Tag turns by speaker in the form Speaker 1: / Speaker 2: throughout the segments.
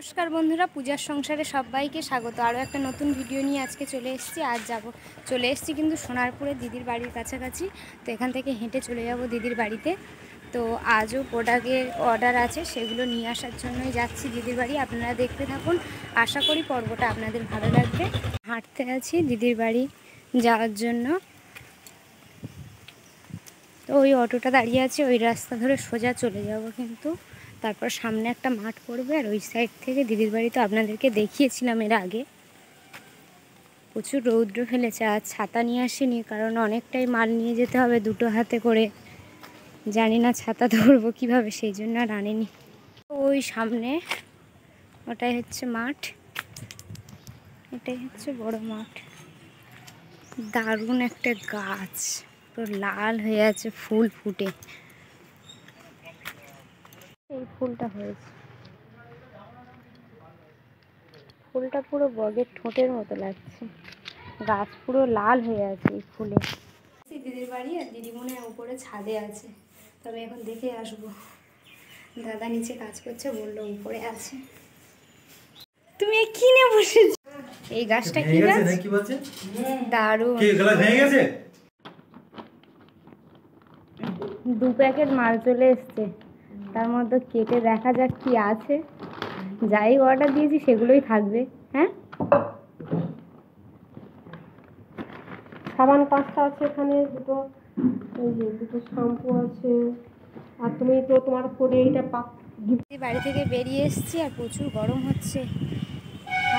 Speaker 1: নমস্কার বন্ধুরা, পূজার সংসারে সবাইকে স্বাগত। আরও একটা নতুন ভিডিও নিয়ে আজকে চলে এসেছি। আজ চলে এসেছি কিন্তু সোনারপুরে দিদির বাড়ির কাছাকাছি। তো এখান থেকে হেঁটে চলে যাব দিদির বাড়িতে। তো আজও প্রোডাক্টের অর্ডার আছে, সেগুলো নিয়ে আসার জন্যই যাচ্ছি দিদির বাড়ি। আপনারা দেখতে থাকুন, আশা করি পর্বটা আপনাদের ভালো লাগবে। হাঁটতে আছি দিদির বাড়ি যাওয়ার জন্য। তো ওই অটোটা দাঁড়িয়ে আছে, ওই রাস্তা ধরে সোজা চলে যাব। কিন্তু তারপর সামনে একটা মাঠ পড়বে, আর ওই সাইড থেকে দিদির বাড়ি তো আপনাদেরকে দেখিয়েছিলাম এর আগে। প্রচুর রৌদ্র ফেলেছে। আজ ছাতা নিয়ে আসিনি, কারণ অনেকটাই মাল নিয়ে যেতে হবে দুটো হাতে করে। জানি না ছাতা ধরবো কীভাবে, সেই জন্য আর আনিনি। ওই সামনে ওটাই হচ্ছে মাঠ, এটাই হচ্ছে বড় মাঠ। দারুণ একটা গাছ, পুরো লাল হয়ে আছে ফুল ফুটে। এই ফুলটা হয়েছে, ফুলটা পুরো বগের ঠোঁটের মতো লাগছে। গাছ পুরো লাল হয়ে আছে এই ফুলে। দিদির বাড়ি, আর দিদি মনে হয় উপরে ছাদে আছে, তবে এখন দেখে আসবো। দাদা নিচে কাজ করছে, বললো উপরে আছে। তুমি কিনে বসেছ? এই গাছটা কি গাছ? দারুণ। 2 প্যাকেট মাল চলে এসছে, তার মধ্যে কেটে দেখা যাক কি আছে। যাই অর্ডার দিয়েছি সেগুলোই থাকবে। হ্যাঁ,
Speaker 2: সাবান 5টা আছে এখানে, দুটো এই যে দুটো শ্যাম্পু আছে। আর তুমি তো তোমার করে এইটা
Speaker 1: বাড়ি থেকে বেরিয়ে এসেছি, আর প্রচুর গরম হচ্ছে,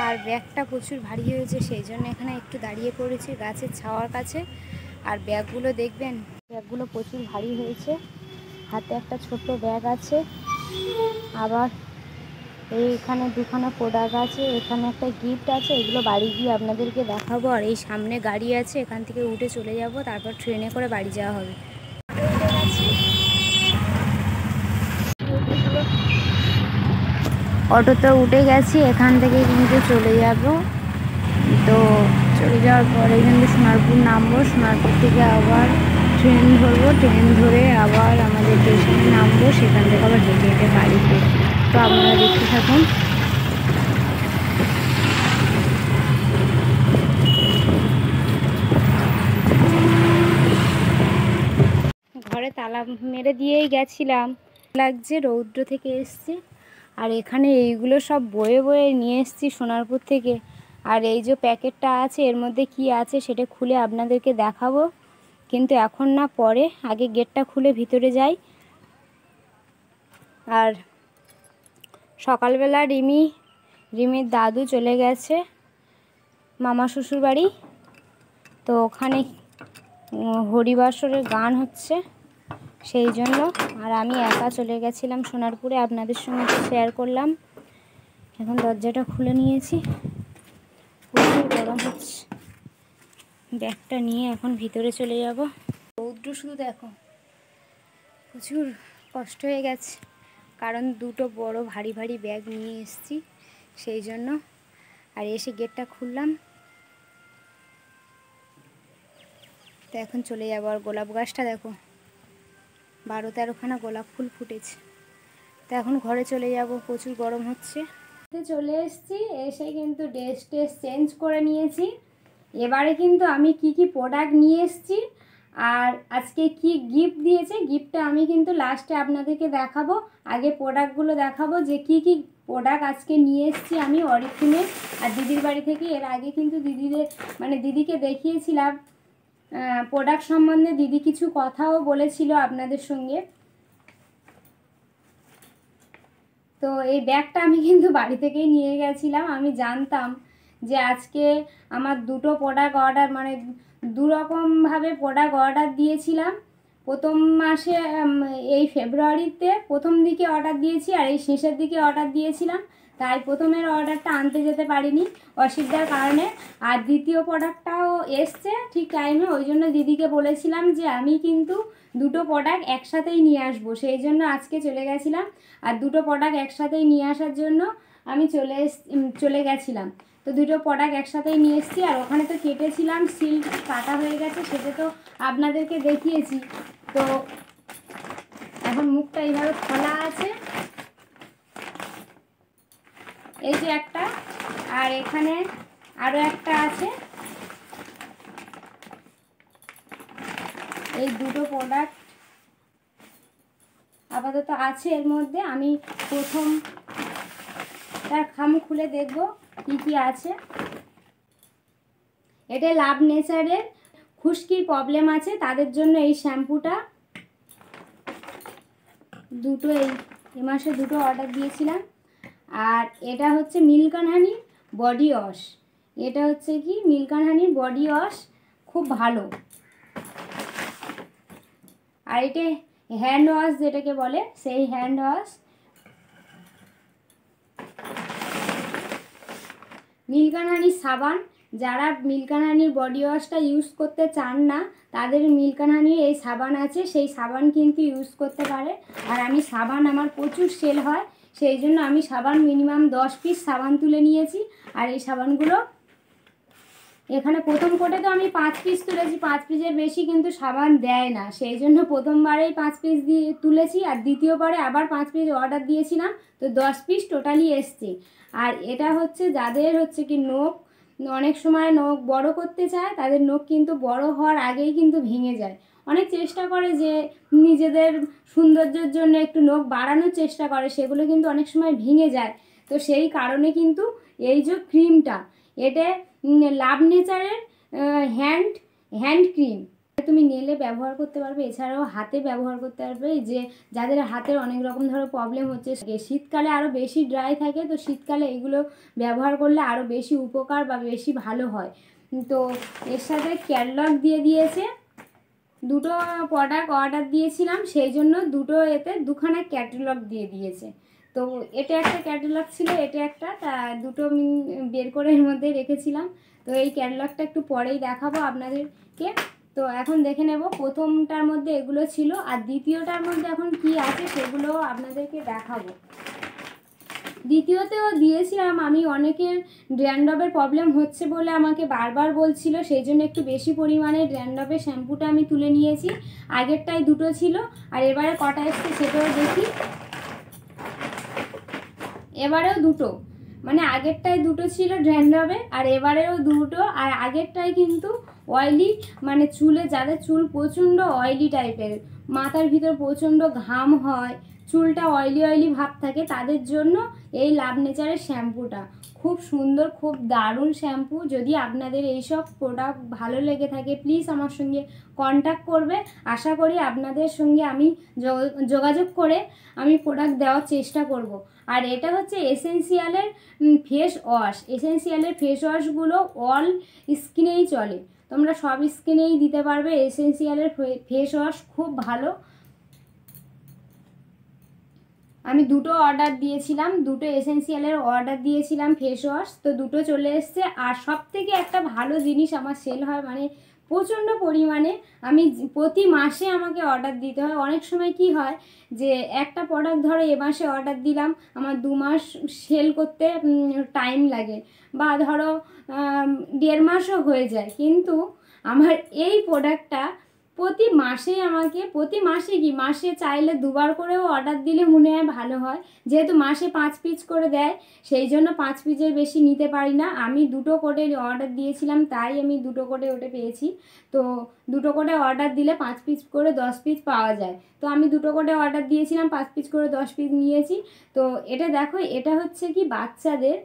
Speaker 1: আর ব্যাগটা প্রচুর ভারী হয়েছে, সেই জন্য এখানে একটু দাঁড়িয়ে পড়েছি গাছের ছাওয়ার কাছে। আর ব্যাগগুলো দেখবেন, ব্যাগগুলো প্রচুর ভারী হয়েছে। হাতে একটা ছোট্ট ব্যাগ আছে, আবার এইখানে দুখানা প্রোডাক্ট আছে, এখানে একটা গিফট আছে। এগুলো বাড়ি গিয়ে আপনাদেরকে দেখাবো। আর এই সামনে গাড়ি আছে, এখান থেকে উঠে চলে যাব, তারপর ট্রেনে করে বাড়ি যাওয়া হবে। অটোতে উঠে গেছি, এখান থেকে কিন্তু চলে যাব। তো চলে যাওয়ার পর এখান থেকে সোনারপুর নামবো, সোনারপুর থেকে আবার ট্রেন ধরবো, ট্রেন ধরে আবার আমাদের স্টেশনে নামবো, সেখান থেকে আবার হেঁটে হেঁটে বাড়িতে। তো আপনারা দেখতে থাকুন। ঘরে তালা মেরে দিয়েই গেছিলাম, লাগছে, রৌদ্র থেকে এসছি। আর এখানে এইগুলো সব বয়ে বয়ে নিয়ে এসছি সোনারপুর থেকে। আর এই যে প্যাকেটটা আছে, এর মধ্যে কি আছে সেটা খুলে আপনাদেরকে দেখাবো, কিন্তু এখন না, পরে। আগে গেটটা খুলে ভিতরে যাই। আর সকালবেলা রিমির দাদু চলে গেছে মামা শ্বশুর বাড়ি। তো ওখানে হরিবাসরের গান হচ্ছে, সেই জন্য। আর আমি একা চলে গেছিলাম সোনারপুরে, আপনাদের সঙ্গে শেয়ার করলাম। এখন দরজাটা খুলে নিয়েছি, প্রচুর গরম হচ্ছে। ব্যাগটা নিয়ে এখন ভিতরে চলে যাব। রৌদ্র শুধু দেখো, প্রচুর কষ্ট হয়ে গেছে, কারণ দুটো বড় ভারী ভারী ব্যাগ নিয়ে এসেছি, সেই জন্য। আর এসে গেটটা খুললাম, তো এখন চলে যাবো। আর গোলাপ গাছটা দেখো, 12-13খানা গোলাপ ফুল ফুটেছে। তো এখন ঘরে চলে যাব, প্রচুর গরম হচ্ছে। চলে এসেছি, এসে কিন্তু ড্রেস চেঞ্জ করে নিয়েছি। এবারে কিন্তু আমি কি কি প্রোডাক্ট নিয়ে এসেছি আর আজকে কি গিফট দিয়েছে, গিফটটা আমি কিন্তু লাস্টে আপনাদেরকে দেখাবো। আগে প্রোডাক্টগুলো দেখাবো, যে কি কি প্রোডাক্ট আজকে নিয়ে এসেছি আমি অরিফিনে আর দিদির বাড়ি থেকে। এর আগে কিন্তু দিদিকে দেখিয়েছিলাম প্রোডাক্ট সম্বন্ধে। দিদি কিছু কথাও বলেছিল আপনাদের সঙ্গে। তো এই ব্যাগটা আমি কিন্তু বাড়ি থেকেই নিয়ে গেছিলাম। আমি জানতাম যে আজকে আমার দুটো প্রোডাক্ট অর্ডার, দু রকমভাবে প্রোডাক্ট অর্ডার দিয়েছিলাম। প্রথম মাসে এই ফেব্রুয়ারিতে প্রথম দিকে অর্ডার দিয়েছি, আর এই শেষের দিকে অর্ডার দিয়েছিলাম। তাই প্রথমের অর্ডারটা আনতে যেতে পারিনি অসুবিধার কারণে। আর দ্বিতীয় প্রোডাক্টটাও এসছে ঠিক টাইমে, ওই জন্য দিদিকে বলেছিলাম যে আমি কিন্তু দুটো প্রোডাক্ট একসাথেই নিয়ে আসবো, সেই জন্য আজকে চলে গেছিলাম। আর দুটো প্রোডাক্ট একসাথেই নিয়ে আসার জন্য আমি চলে গেছিলাম। তো দুটো প্রোডাক্ট একসাথেই নিয়ে এসেছি। আর ওখানে তো কেটেছিলাম, সিল কাটা হয়ে গেছে, সেটা তো আপনাদেরকে দেখিয়েছি। তো এখন মুখটা এইভাবে খোলা আছে, এই যে একটা, আর এখানে আরও একটা আছে। এই দুটো প্রোডাক্ট আপাতত আছে এর মধ্যে। আমি প্রথমটা খাম খুলে দেখব কি কি আছে। এটা লাভ নেচারের খুশকির প্রবলেম আছে তাদের জন্য এই শ্যাম্পুটা। দুটো এই মাসে দুটো অর্ডার দিয়েছিলাম। আর এটা হচ্ছে milk and honey body wash. এটা হচ্ছে কি milk and honey body wash, খুব ভালো। আর এটা হ্যান্ড ওয়াশ যেটাকে বলে, সেই hand wash. Milk and honey সাবান, যারা মিল্ক অ্যান্ড হানির বডি ওয়াশটা ইউজ করতে চান না তাদের মিল্ক অ্যান্ড হানির এই সাবান আছে, সেই সাবান কিন্তু ইউজ করতে পারে। আর আমি সাবান আমার প্রচুর সেল হয়, সেই জন্য আমি সাবান মিনিমাম 10 পিস সাবান তুলে নিয়েছি। আর এই সাবানগুলো এখানে প্রথম কোটে তো আমি 5 পিস তুলেছি, 5 পিসের বেশি কিন্তু সাবান দেয় না, সেই জন্য প্রথমবারেই 5 পিস দিয়ে তুলেছি। আর দ্বিতীয়বারে আবার 5 পিস অর্ডার দিয়েছিলাম, তো 10 পিস টোটালি এসছে। আর এটা হচ্ছে যাদের হচ্ছে কি নখ অনেক সময় নখ বড় করতে চায়, তাদের নখ কিন্তু বড় হওয়ার আগেই কিন্তু ভেঙে যায়। অনেক চেষ্টা করে যে নিজেদের সৌন্দর্যের জন্য একটু নখ বাড়ানোর চেষ্টা করে, সেগুলো কিন্তু অনেক সময় ভেঙে যায়। তো সেই কারণে কিন্তু এই যে ক্রিমটা, এটা লাভ নেচারের হ্যান্ড ক্রিম, তুমি নেলে ব্যবহার করতে পারবে, এছাড়াও হাতে ব্যবহার করতে পারবে। যে যাদের হাতের অনেক রকম ধরো প্রবলেম হচ্ছে, শীতকালে আরও বেশি ড্রাই থাকে, তো শীতকালে এগুলো ব্যবহার করলে আরও বেশি উপকার বা বেশি ভালো হয়। তো এর সাথে ক্যাটালগ দিয়ে দিয়েছে। দুটো প্রোডাক্ট অর্ডার দিয়েছিলাম, সেই জন্য দুটো এতে দুখানা ক্যাটালগ দিয়ে দিয়েছে। তো এটা একটা ক্যাটালগ ছিল, এটা একটা, তা দুটো বের করে এর মধ্যে রেখেছিলাম। তো এই ক্যাটালগটা একটু পরেই দেখাবো আপনাদেরকে। তো এখন দেখে নেব, প্রথমটার মধ্যে এগুলো ছিল, আর দ্বিতীয়টার মধ্যে এখন কি আছে সেগুলো আপনাদেরকে দেখাবো। দ্বিতীয়তেও দিয়েছিলাম আমি, অনেকের ড্যান্ড্রফের প্রবলেম হচ্ছে বলে আমাকে বারবার বলছিল, সেই জন্য একটু বেশি পরিমাণে ড্যান্ড্রফের শ্যাম্পুটা আমি তুলে নিয়েছি। আগেরটাই দুটো ছিল, আর এবারে কটা এসছে সেটাও দেখি। এবারেও দুটো, মানে আগেরটায় দুটো ছিল ড্যান্ড্রফে, আর এবারেও দুটো। আর আগেরটায় কিন্তু অয়েলি, মানে চুলে যাদের চুল প্রচণ্ড অয়েলি টাইপের, মাথার ভিতর প্রচণ্ড ঘাম হয়, চুলটা অয়েলি অয়েলি ভাব থাকে, তাদের জন্য এই লাভ নেচারের শ্যাম্পুটা খুব সুন্দর, খুব দারুণ শ্যাম্পু। যদি আপনাদের এইসব প্রোডাক্ট ভালো লেগে থাকে প্লিজ আমার সঙ্গে কন্ট্যাক্ট করবে। আশা করি আপনাদের সঙ্গে আমি যোগাযোগ করে আমি প্রোডাক্ট দেওয়ার চেষ্টা করব। আর এটা হচ্ছে এসেন্সিয়ালের ফেস ওয়াশ। এসেন্সিয়ালের ফেস ওয়াশগুলো অল স্কিনেই চলে, তোমরা সব স্কিনেই দিতে পারবে। এসেন্সিয়ালের ফেস ওয়াশ খুব ভালো। আমি দুটো অর্ডার দিয়েছিলাম, দুটো এসেন্সিয়ালের অর্ডার দিয়েছিলাম ফেস ওয়াশ, তো দুটো চলে এসছে। আর সব থেকে একটা ভালো জিনিস আমার সেল হয়, মানে প্রচণ্ড পরিমাণে। আমি প্রতি মাসে আমাকে অর্ডার দিতে হয়। অনেক সময় কি হয় যে একটা প্রোডাক্ট ধরো এ মাসে অর্ডার দিলাম, আমার 2 মাস সেল করতে টাইম লাগে, বা ধরো 1.5 মাসও হয়ে যায়। কিন্তু আমার এই প্রোডাক্টটা প্রতি মাসে কি মাসে চাইলে 2বার করেও অর্ডার দিলে মনে হয় ভালো হয়। যেহেতু মাসে 5 পিস করে দেয়, সেই জন্য 5 পিসের বেশি নিতে পারি না। আমি দুটো করে অর্ডার দিয়েছিলাম, তাই আমি দুটো করে ওটা পেয়েছি। তো দুটো করে অর্ডার দিলে 5 পিস করে 10 পিস পাওয়া যায়। তো আমি দুটো করে অর্ডার দিয়েছিলাম, 5 পিস করে 10 পিস নিয়েছি। তো এটা দেখো, এটা হচ্ছে কি বাচ্চাদের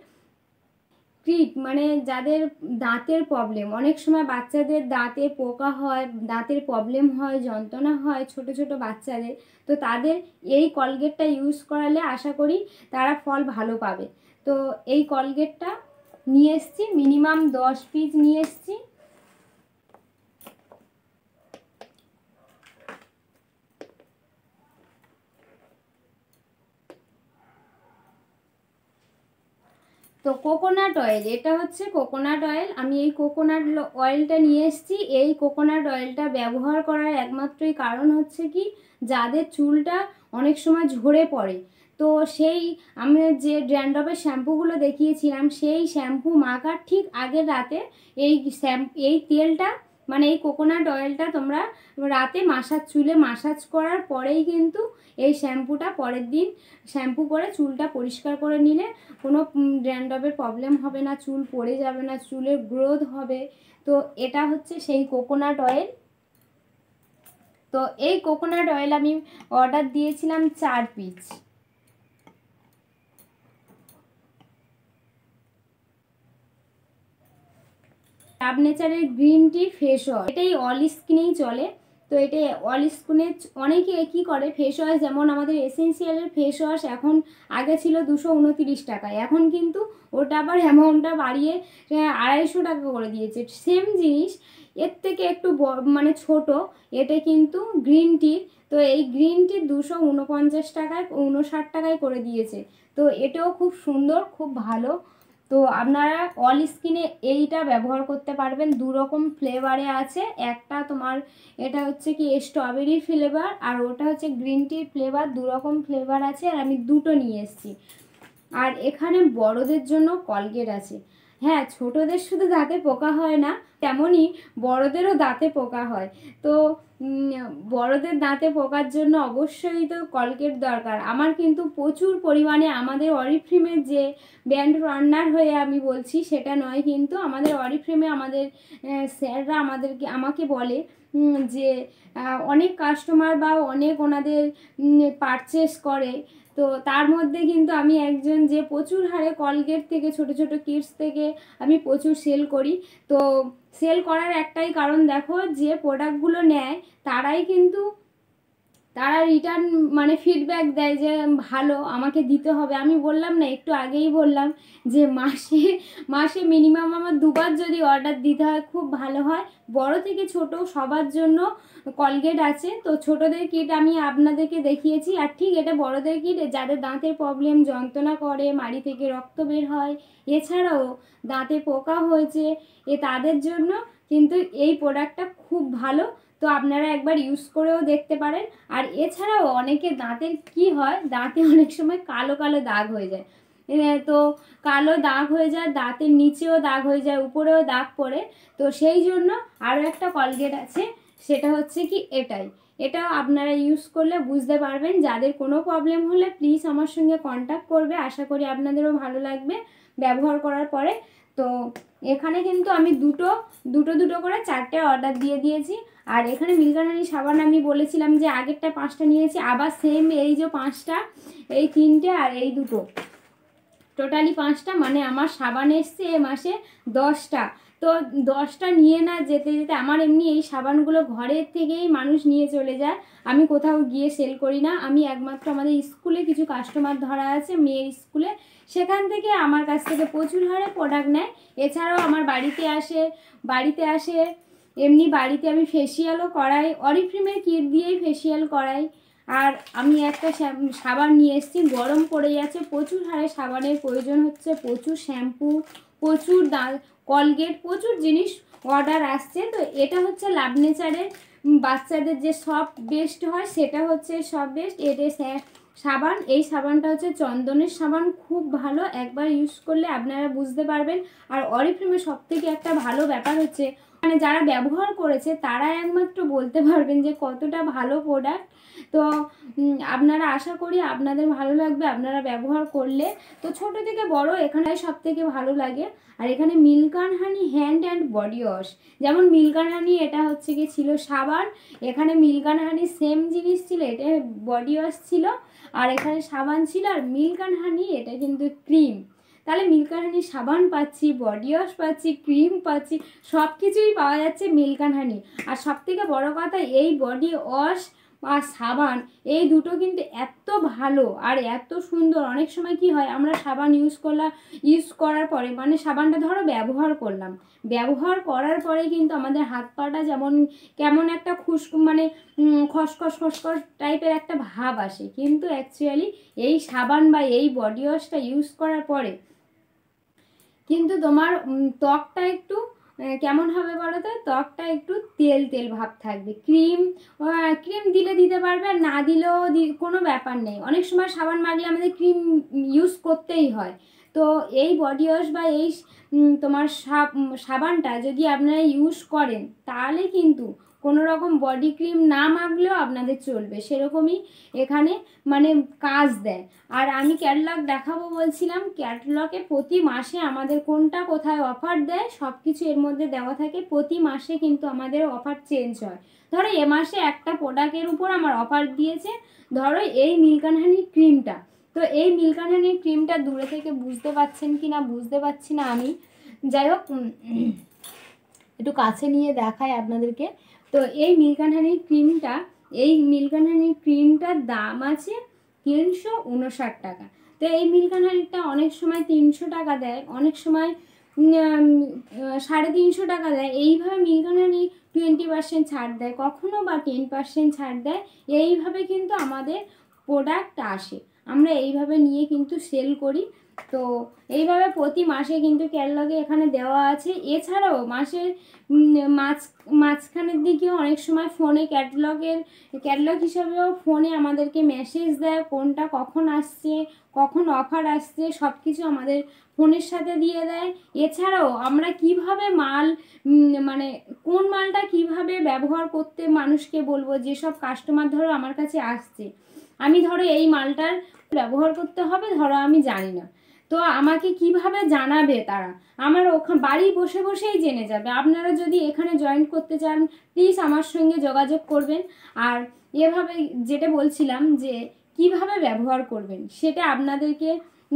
Speaker 1: ট্রিট, মানে যাদের দাঁতের প্রবলেম, অনেক সময় বাচ্চাদের দাঁতে পোকা হয়, দাঁতের প্রবলেম হয়, যন্ত্রণা হয় ছোট ছোট বাচ্চাদের, তো তাদের এই কলগেটটা ইউজ করালে আশা করি তারা ফল ভালো পাবে। তো এই কলগেটটা নিয়ে এসছি, মিনিমাম 10 পিস নিয়ে এসছি। তো কোকোনাট অয়েল, এটা হচ্ছে কোকোনাট অয়েল। আমি এই কোকোনাট অয়েলটা নিয়ে এসেছি। এই কোকোনাট অয়েলটা ব্যবহার করার একমাত্রই কারণ হচ্ছে কি, যাদের চুলটা অনেক সময় ঝরে পড়ে, তো সেই আমি যে ড্যান্ড্রফের শ্যাম্পুগুলো দেখিয়েছিলাম, সেই শ্যাম্পু মাখার ঠিক আগের রাতে এই তেলটা মানে এই কোকোনাট অয়েলটা তোমরা রাতে চুলে মাসাজ করার পরেই কিন্তু এই শ্যাম্পুটা পরের দিন শ্যাম্পু করে চুলটা পরিষ্কার করে নিলে কোনো ড্যান্ড্রফের প্রবলেম হবে না, চুল পড়ে যাবে না, চুলের গ্রোথ হবে। তো এটা হচ্ছে সেই কোকোনাট অয়েল। তো এই কোকোনাট অয়েল আমি অর্ডার দিয়েছিলাম 4 পিস। লাভ নেচারের গ্রিন টি ফেস ওয়াশ, এটাই অল স্কিনেই চলে। তো এটা অল স্কিনে অনেকে কী করে, ফেস ওয়াশ যেমন আমাদের এসেন্সিয়ালের ফেস ওয়াশ এখন আগে ছিল 229 টাকায়, এখন কিন্তু ওটা আবার অ্যামাউন্টটা বাড়িয়ে 250 টাকা করে দিয়েছে। সেম জিনিস এর থেকে একটু মানে ছোট, এটা কিন্তু গ্রিন টি। তো এই গ্রিন টি 249 টাকায় 59 টাকায় করে দিয়েছে। তো এটাও খুব সুন্দর, খুব ভালো। তো আপনারা অল স্কিনে এইটা ব্যবহার করতে পারবেন। 2 রকম ফ্লেভারে আছে, একটা তোমার এটা হচ্ছে কি স্ট্রবেরি ফ্লেভার, আর ওটা হচ্ছে গ্রিন টি ফ্লেভার। 2 রকম ফ্লেভার আছে, আর আমি দুটো নিয়ে এসেছি। আর এখানে বড়দের জন্য কলগেট আছে। হ্যাঁ, ছোটদের শুধু দাঁতে পোকা হয় না, তেমনই বড়দেরও দাঁতে পোকা হয়। তো বড়দের দাঁতে পোকার জন্য অবশ্যই তো কলগেট দরকার। আমার কিন্তু প্রচুর পরিমাণে, আমাদের অরিফ্লেমের যে ব্র্যান্ড রান্নার হয়ে আমি বলছি সেটা নয়, কিন্তু আমাদের অরিফ্লেমে আমাদের স্যাররা আমাকে বলে যে অনেক কাস্টমার বা অনেক ওনাদের পারচেস করে। তো তার মধ্যে কিন্তু আমি একজন, যে প্রচুর হারে কলগেট থেকে ছোট ছোট কিডস থেকে আমি প্রচুর সেল করি। তো সেল করার একটাই কারণ, দেখো যে প্রোডাক্টগুলো নেয় তারা রিটার্ন মানে ফিডব্যাক দেয় যে ভালো, আমাকে দিতে হবে। আমি বললাম না, একটু আগেই বললাম যে মাসে মিনিমাম আমার 2বার যদি অর্ডার দিতে হয় খুব ভালো হয়। বড় থেকে ছোট সবার জন্য কলগেট আছে। তো ছোটদের কিট আমি আপনাদেরকে দেখিয়েছি, আর ঠিক এটা বড়দের কিট, যাদের দাঁতের প্রবলেম, যন্ত্রণা করে, মাড়ি থেকে রক্ত বের হয়, এছাড়াও দাঁতে পোকা হয়েছে, তাদের জন্য কিন্তু এই প্রোডাক্টটা খুব ভালো। তো আপনারা একবার ইউজ করেও দেখতে পারেন। আর এছাড়াও অনেকে দাঁতের কি হয়, দাঁতে অনেক সময় কালো কালো দাগ হয়ে যায়। তো কালো দাগ হয়ে যায়, দাঁতের নিচেও দাগ হয়ে যায়, উপরেও দাগ পড়ে। তো সেই জন্য আরও একটা কলগেট আছে, সেটা হচ্ছে কি এটাও আপনারা ইউজ করলে বুঝতে পারবেন। যাদের কোনো প্রবলেম হলে প্লিজ আমার সঙ্গে কন্ট্যাক্ট করবে, আশা করি আপনাদেরও ভালো লাগবে ব্যবহার করার পরে। তো এখানে কিন্তু আমি দুটো করে 4টে অর্ডার দিয়ে দিয়েছি। আর এখানে মিল্কানারি সাবান আমি বলেছিলাম যে আগেরটা 5টা নিয়েছি, আবার সেম এই যে 5টা, এই 3টে আর এই দুটো, টোটালি 5টা, মানে আমার সাবান এসছে এ মাসে 10টা। তো 10টা নিয়ে না যেতে যেতে আমার এমনি এই সাবানগুলো ঘরের থেকেই মানুষ নিয়ে চলে যায়, আমি কোথাও গিয়ে সেল করি না। আমি একমাত্র আমাদের স্কুলে কিছু কাস্টমার ধরা আছে, মেয়ের স্কুলে, সেখান থেকে আমার কাছ থেকে প্রচুর হারে প্রোডাক্ট নেয়। এছাড়াও আমার বাড়িতে আসে এমনি বাড়িতে আমি ফেসিয়ালও করাই, অরিফ্লেমের কিট দিয়েই ফেসিয়াল করাই। আর আমি একটা সাবান নিয়ে এসেছি, গরম পড়ে যাচ্ছে, প্রচুর হারে সাবানের প্রয়োজন হচ্ছে, প্রচুর শ্যাম্পু, প্রচুর কলগেট, প্রচুর জিনিস অর্ডার আসছে। তো এটা হচ্ছে লাভ নেচারের বাচ্চাদের যে সব বেস্ট হয়, সেটা হচ্ছে সব বেস্ট। এটা সাবান, এই সাবানটা হচ্ছে চন্দনের সাবান, খুব ভালো, একবার ইউজ করলে আপনারা বুঝতে পারবেন। আর অরিফ্লেমের সব থেকে একটা ভালো ব্যাপার হচ্ছে, মানে যারা ব্যবহার করেছে তারা একমাত্র বলতে পারবেন যে কতটা ভালো প্রোডাক্ট। তো আপনারা, আশা করি আপনাদের ভালো লাগবে আপনারা ব্যবহার করলে। তো ছোট থেকে বড় এখানে সব থেকে ভালো লাগে। আর এখানে milk and honey hand and body wash, যেমন মিল্ক অ্যান্ড হানি এটা হচ্ছে কি ছিল সাবান, এখানে মিল্ক অ্যান্ড হানি সেম জিনিস ছিল, এটা বডি ওয়াশ ছিল, আর এখানে সাবান ছিল। আর মিল্ক অ্যান্ড হানি এটা কিন্তু ক্রিম। তাহলে মিল্ক অ্যান্ড হানি সাবান পাচ্ছি, বডি ওয়াশ পাচ্ছি, ক্রিম পাচ্ছি, সব কিছুই পাওয়া যাচ্ছে মিল্ক অ্যান্ড হানি। আর সব থেকে বড়ো কথা, এই বডি ওয়াশ আর সাবান এই দুটো কিন্তু এত ভালো আর এত সুন্দর। অনেক সময় কি হয়, আমরা সাবান ইউজ করার পরে, মানে সাবানটা ধরো ব্যবহার করার পরে কিন্তু আমাদের হাত পাটা যেমন কেমন একটা মানে খসখস টাইপের একটা ভাব আসে, কিন্তু অ্যাকচুয়ালি এই সাবান বা এই বডি ওয়াশটা ইউজ করার পরে কিন্তু তোমার ত্বকটা একটু কেমন হবে বলো তো, ত্বকটা একটু তেল তেল ভাব থাকবে। ক্রিম দিলে দিতে পারবে, আর না দিলেও কোনো ব্যাপার নেই। অনেক সময় সাবান মাখলে আমাদের ক্রিম ইউজ করতেই হয়, তো এই বডি ওয়াশ বা এই তোমার সাবানটা যদি আপনারা ইউজ করেন তাহলে কিন্তু কোনো রকম বডি ক্রিম না মাখলেও আপনাদের চলবে, সেরকমই এখানে মানে কাজ দেয়। আর আমি ক্যাটালগ দেখাবো বলছিলাম, ক্যাটালগে প্রতি মাসে আমাদের কোনটা কোথায় অফার দেয় সব কিছু এর মধ্যে দেওয়া থাকে। প্রতি মাসে কিন্তু আমাদের অফার চেঞ্জ হয়। ধরো এ মাসে একটা প্রোডাক্টের উপর আমার অফার দিয়েছে, ধরো এই মিল্ক অ্যান্ড হানি ক্রিমটা। তো এই মিল্ক অ্যান্ড হানি ক্রিমটা দূরে থেকে বুঝতে পারছেন কি না বুঝতে পারছি না আমি, যাই হোক একটু কাছে নিয়ে দেখাই আপনাদেরকে। তো এই মিল্ক অ্যান্ড হানি ক্রিমটা, এই মিল্ক অ্যান্ড হানি ক্রিমটার দাম আছে 359 টাকা। তো এই মিল্ক অ্যান্ড হানিটা অনেক সময় 300 টাকা দেয়, অনেক সময় 350 টাকা দেয়। এইভাবে মিল্ক অ্যান্ড হানি 20% ছাড় দেয়, কখনো বা 10% ছাড় দেয়। এইভাবে কিন্তু আমাদের প্রোডাক্ট আসে, আমরা এইভাবে নিয়ে কিন্তু সেল করি। তো এইভাবে প্রতি মাসে কিন্তু ক্যাটালগে এখানে দেওয়া আছে। এছাড়াও মাসের মাঝখানের দিকেও অনেক সময় ফোনে ক্যাটালগ হিসাবেও ফোনে আমাদেরকে মেসেজ দেয় কোনটা কখন আসছে, কখন অফার আসছে, সব কিছু আমাদের ফোনের সাথে দিয়ে দেয়। এছাড়াও আমরা কিভাবে মাল মানে কোন মালটা কিভাবে ব্যবহার করতে মানুষকে বলবো, যেসব কাস্টমার ধরো আমার কাছে আসছে, আমি ধরো এই মালটার ব্যবহার করতে হবে ধরো আমি জানি না, তো আমাকে কিভাবে জানাবে তারা, আমার ওখানে বাড়ি বসে বসেই জেনে যাবে। আপনারা যদি এখানে জয়েন করতে চান প্লিজ আমার সঙ্গে যোগাযোগ করবেন। আর এভাবে যেটা বলছিলাম যে কিভাবে ব্যবহার করবেন সেটা আপনাদেরকে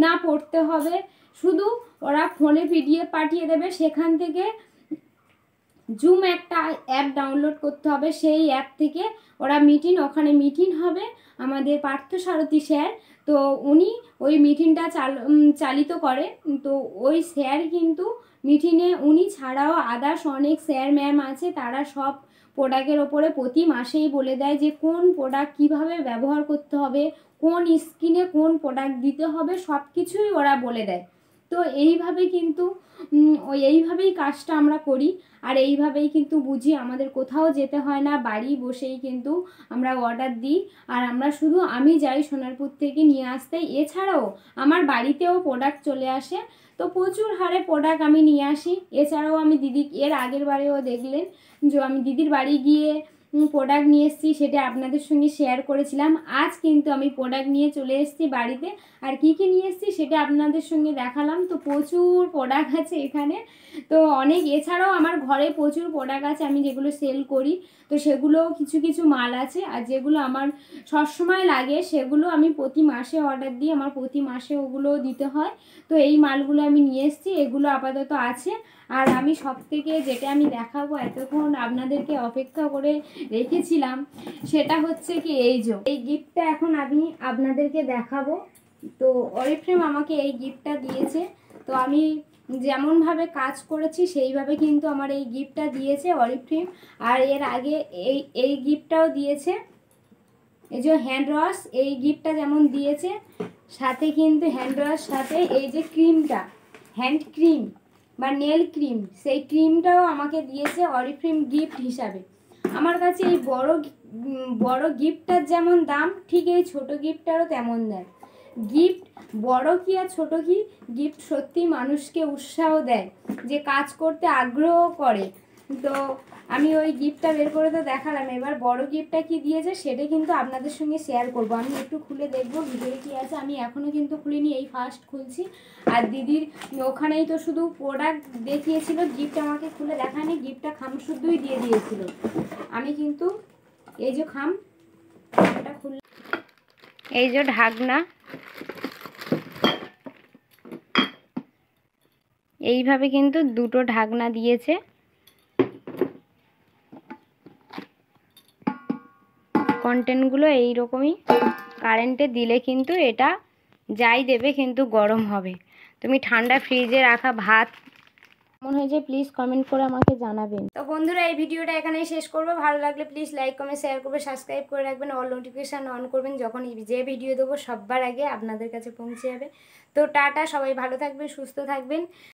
Speaker 1: না পড়তে হবে, শুধু ওরা ফোনে পিডিএফ পাঠিয়ে দেবে, সেখান থেকে জুম একটা অ্যাপ ডাউনলোড করতে হবে, সেই অ্যাপ থেকে ওরা ওখানে মিটিং হবে আমাদের পার্থসারথী স্যার, তো উনি ওই মিটিংটা চালিত করে। তো ওই স্যার কিন্তু মিটিংয়ে উনি ছাড়াও আদার্স অনেক স্যার ম্যাম আছে, তারা সব প্রোডাক্টের ওপরে প্রতি মাসেই বলে দেয় যে কোন প্রোডাক্ট কীভাবে ব্যবহার করতে হবে, কোন স্কিনে কোন প্রোডাক্ট দিতে হবে, সব কিছুই ওরা বলে দেয়। তো এইভাবে কিন্তু এইভাবেই কাজটা আমরা করি, আর এইভাবেই কিন্তু বুঝি, আমাদের কোথাও যেতে হয় না, বাড়ি বসেই কিন্তু আমরা অর্ডার দিই। আর আমরা শুধু আমি যাই সোনারপুর থেকে নিয়ে আসতে, এছাড়াও আমার বাড়িতেও প্রোডাক্ট চলে আসে। তো প্রচুর হারে প্রোডাক্ট আমি নিয়ে আসি। এছাড়াও আমি এর আগের বারেও দেখলেন যে আমি দিদির বাড়ি গিয়ে প্রোডাক্ট নিয়ে এসেছি, সেটা আপনাদের সঙ্গে শেয়ার করেছিলাম। আজ কিন্তু আমি প্রোডাক্ট নিয়ে চলে এসেছি বাড়িতে, আর কি কি নিয়ে এসেছি সেটা আপনাদের সঙ্গে দেখালাম। তো প্রচুর প্রোডাক্ট আছে এখানে, তো অনেক, এছাড়াও আমার ঘরে প্রচুর প্রোডাক্ট আছে আমি যেগুলো সেল করি, তো সেগুলো কিছু কিছু মাল আছে, আর যেগুলো আমার সবসময় লাগে সেগুলো আমি প্রতি মাসে অর্ডার দিই, আমার প্রতি মাসে ওগুলো দিতে হয়। তো এই মালগুলো আমি নিয়ে এসেছি, এগুলো আপাতত আছে। আর আমি সব থেকে যেটা আমি দেখাবো, এতক্ষণ আপনাদেরকে অপেক্ষা করে রেখেছিলাম, সেটা হচ্ছে কি এই গিফটটা এখন আমি আপনাদেরকে দেখাবো। তো অরিফ্রেম আমাকে এই গিফটটা দিয়েছে, তো আমি যেমনভাবে কাজ করেছি সেইভাবে কিন্তু আমার এই গিফটটা দিয়েছে অরিফ্রেম। আর এর আগে এই গিফটটাও দিয়েছে, এই যে হ্যান্ড ওয়াশ, এই গিফটটা যেমন দিয়েছে, সাথে কিন্তু হ্যান্ড ওয়াশ সাথে এই যে ক্রিমটা, হ্যান্ড ক্রিম বা নেল ক্রিম, সেই ক্রিমটাও আমাকে দিয়েছে অরিফ্রেম গিফট হিসাবে। আমার কাছে এই বড় গিফটটার যেমন দাম, ঠিক এই ছোট গিফটটারও তেমন দাম। গিফট বড় কি আর ছোট কি, গিফট সত্যি মানুষকে উৎসাহ দেয়, যে কাজ করতে আগ্রহ করে। তো আমি ওই গিফটটা বের করে তো দেখালাম, এবার বড় গিফটটা কি দিয়েছে সেটা কিন্তু আপনাদের সঙ্গে শেয়ার করব। আমি একটু খুলে দেখবো ভিতরে কি আছে, আমি এখনও কিন্তু খুলিনি, এই ফার্স্ট খুলছি। আর দিদির ওখানেই তো শুধু প্রোডাক্ট দেখিয়েছিল, গিফট আমাকে খুলে দেখায়নি, গিফটটা খাম শুদ্ধই দিয়ে দিয়েছিল। আমি কিন্তু এই যে খাম, এটা খুললাম, এই যে ঢাকনা, এইভাবে কিন্তু দুটো ঢাকনা দিয়েছে। কন্টেন্টগুলো এইরকমই, কারেন্টে দিলে কিন্তু এটা যাই দেবে কিন্তু গরম হবে। তুমি ঠান্ডা ফ্রিজে রাখা ভাত কেমন হয়েছে প্লিজ কমেন্ট করে আমাকে জানাবেন। তো বন্ধুরা এই ভিডিওটা এখানেই শেষ করবো, ভালো লাগলে প্লিজ লাইক কমেন্ট শেয়ার করবে, সাবস্ক্রাইব করে রাখবেন, অল নোটিফিকেশান অন করবেন, যখন যে ভিডিও দেবো সবার আগে আপনাদের কাছে পৌঁছে যাবে। তো টাটা, সবাই ভালো থাকবেন, সুস্থ থাকবেন,